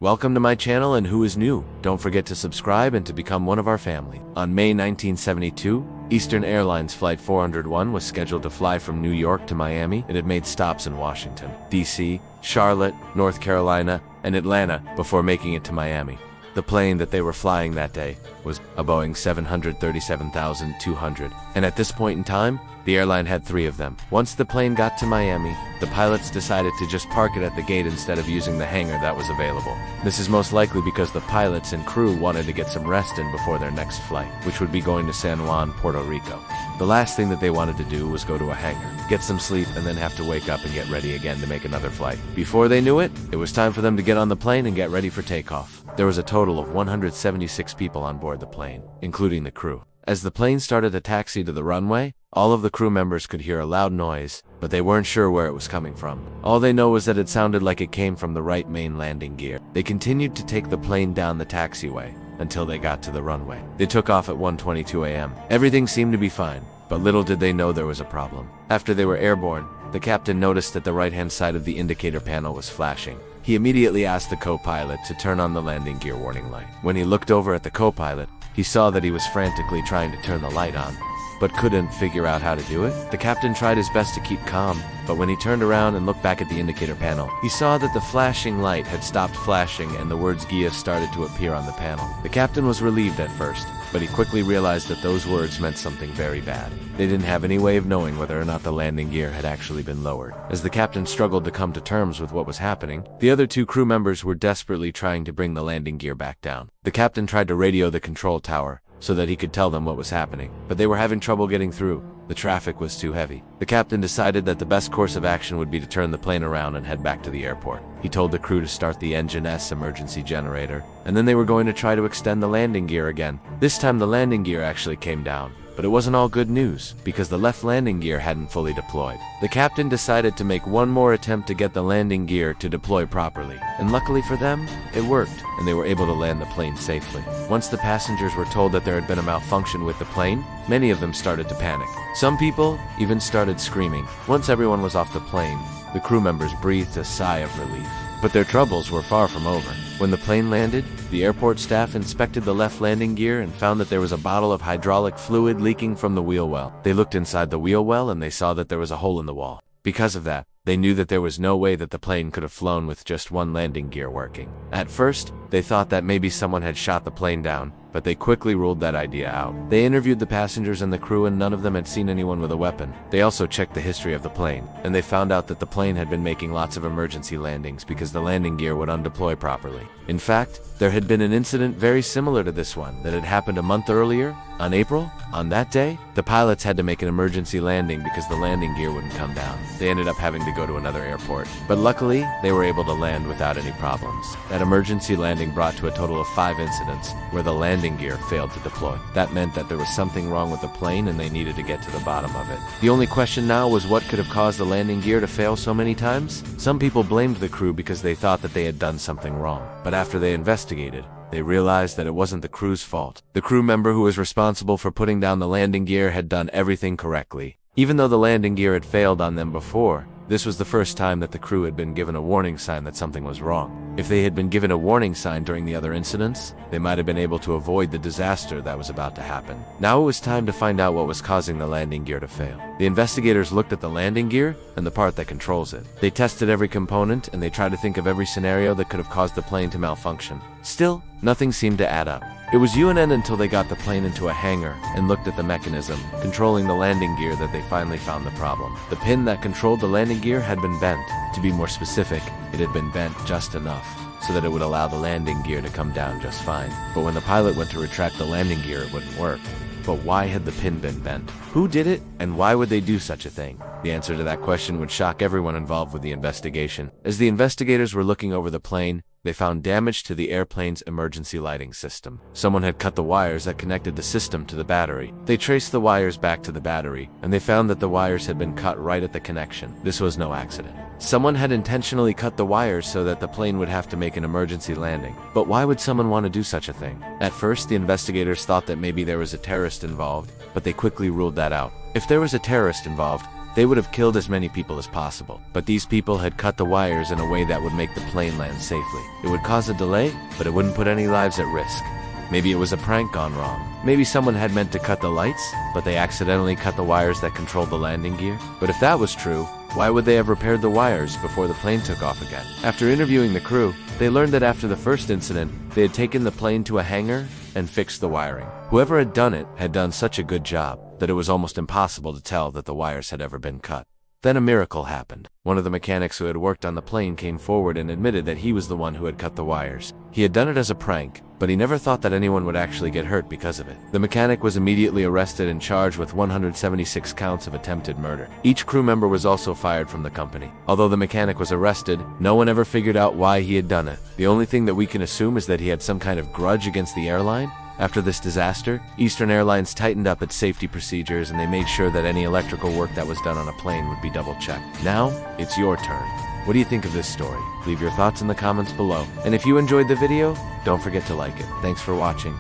Welcome to my channel, and who is new, don't forget to subscribe and to become one of our family. On May 1972, Eastern Airlines Flight 401 was scheduled to fly from New York to Miami. It had made stops in Washington, D.C., Charlotte, North Carolina, and Atlanta before making it to Miami. The plane that they were flying that day was a Boeing 737-200, and at this point in time, the airline had 3 of them. Once the plane got to Miami, the pilots decided to just park it at the gate instead of using the hangar that was available. This is most likely because the pilots and crew wanted to get some rest in before their next flight, which would be going to San Juan, Puerto Rico. The last thing that they wanted to do was go to a hangar, get some sleep, and then have to wake up and get ready again to make another flight. Before they knew it, it was time for them to get on the plane and get ready for takeoff. There was a total of 176 people on board the plane, including the crew. As the plane started to taxi to the runway, all of the crew members could hear a loud noise, but they weren't sure where it was coming from. All they know was that it sounded like it came from the right main landing gear. They continued to take the plane down the taxiway until they got to the runway. They took off at 1:22 a.m. Everything seemed to be fine, but little did they know there was a problem. After they were airborne, the captain noticed that the right-hand side of the indicator panel was flashing. He immediately asked the co-pilot to turn on the landing gear warning light. When he looked over at the co-pilot, he saw that he was frantically trying to turn the light on, but couldn't figure out how to do it. The captain tried his best to keep calm, but when he turned around and looked back at the indicator panel, he saw that the flashing light had stopped flashing and the words GIA started to appear on the panel. The captain was relieved at first, but he quickly realized that those words meant something very bad. They didn't have any way of knowing whether or not the landing gear had actually been lowered. As the captain struggled to come to terms with what was happening, the other 2 crew members were desperately trying to bring the landing gear back down. The captain tried to radio the control tower so that he could tell them what was happening, but they were having trouble getting through. The traffic was too heavy. The captain decided that the best course of action would be to turn the plane around and head back to the airport. He told the crew to start the engine S emergency generator, and then they were going to try to extend the landing gear again. This time the landing gear actually came down, but it wasn't all good news, because the left landing gear hadn't fully deployed. The captain decided to make one more attempt to get the landing gear to deploy properly, and luckily for them, it worked, and they were able to land the plane safely. Once the passengers were told that there had been a malfunction with the plane, many of them started to panic. Some people even started screaming. Once everyone was off the plane, the crew members breathed a sigh of relief. But their troubles were far from over. When the plane landed, the airport staff inspected the left landing gear and found that there was a bottle of hydraulic fluid leaking from the wheel well. They looked inside the wheel well and they saw that there was a hole in the wall. Because of that, they knew that there was no way that the plane could have flown with just one landing gear working. At first, they thought that maybe someone had shot the plane down, but they quickly ruled that idea out. They interviewed the passengers and the crew, and none of them had seen anyone with a weapon. They also checked the history of the plane, and they found out that the plane had been making lots of emergency landings because the landing gear would undeploy properly. In fact, there had been an incident very similar to this one that had happened a month earlier, on April. On that day, the pilots had to make an emergency landing because the landing gear wouldn't come down. They ended up having to go to another airport, but luckily, they were able to land without any problems. That emergency landing brought to a total of 5 incidents where the landing gear failed to deploy. That meant that there was something wrong with the plane and they needed to get to the bottom of it. The only question now was what could have caused the landing gear to fail so many times? Some people blamed the crew because they thought that they had done something wrong, but after they investigated, they realized that it wasn't the crew's fault. The crew member who was responsible for putting down the landing gear had done everything correctly. Even though the landing gear had failed on them before, this was the first time that the crew had been given a warning sign that something was wrong. If they had been given a warning sign during the other incidents, they might have been able to avoid the disaster that was about to happen. Now it was time to find out what was causing the landing gear to fail. The investigators looked at the landing gear and the part that controls it. They tested every component and they tried to think of every scenario that could have caused the plane to malfunction. Still, nothing seemed to add up. It was UNN until they got the plane into a hangar and looked at the mechanism controlling the landing gear that they finally found the problem. The pin that controlled the landing gear had been bent. To be more specific, it had been bent just enough so that it would allow the landing gear to come down just fine. But when the pilot went to retract the landing gear, it wouldn't work. But why had the pin been bent? Who did it, and why would they do such a thing? The answer to that question would shock everyone involved with the investigation. As the investigators were looking over the plane, they found damage to the airplane's emergency lighting system. Someone had cut the wires that connected the system to the battery. They traced the wires back to the battery, and they found that the wires had been cut right at the connection. This was no accident. Someone had intentionally cut the wires so that the plane would have to make an emergency landing. But why would someone want to do such a thing? At first, the investigators thought that maybe there was a terrorist involved, but they quickly ruled that out. If there was a terrorist involved, They would have killed as many people as possible. But these people had cut the wires in a way that would make the plane land safely. It would cause a delay, but it wouldn't put any lives at risk. Maybe it was a prank gone wrong. Maybe someone had meant to cut the lights, but they accidentally cut the wires that controlled the landing gear. But if that was true, why would they have repaired the wires before the plane took off again? After interviewing the crew, they learned that after the first incident, they had taken the plane to a hangar and fixed the wiring. Whoever had done it had done such a good job that it was almost impossible to tell that the wires had ever been cut. Then a miracle happened. One of the mechanics who had worked on the plane came forward and admitted that he was the one who had cut the wires. He had done it as a prank, but he never thought that anyone would actually get hurt because of it. The mechanic was immediately arrested and charged with 176 counts of attempted murder. Each crew member was also fired from the company. Although the mechanic was arrested, no one ever figured out why he had done it. The only thing that we can assume is that he had some kind of grudge against the airline. After this disaster, Eastern Airlines tightened up its safety procedures and they made sure that any electrical work that was done on a plane would be double-checked. Now, it's your turn. What do you think of this story? Leave your thoughts in the comments below. And if you enjoyed the video, don't forget to like it. Thanks for watching.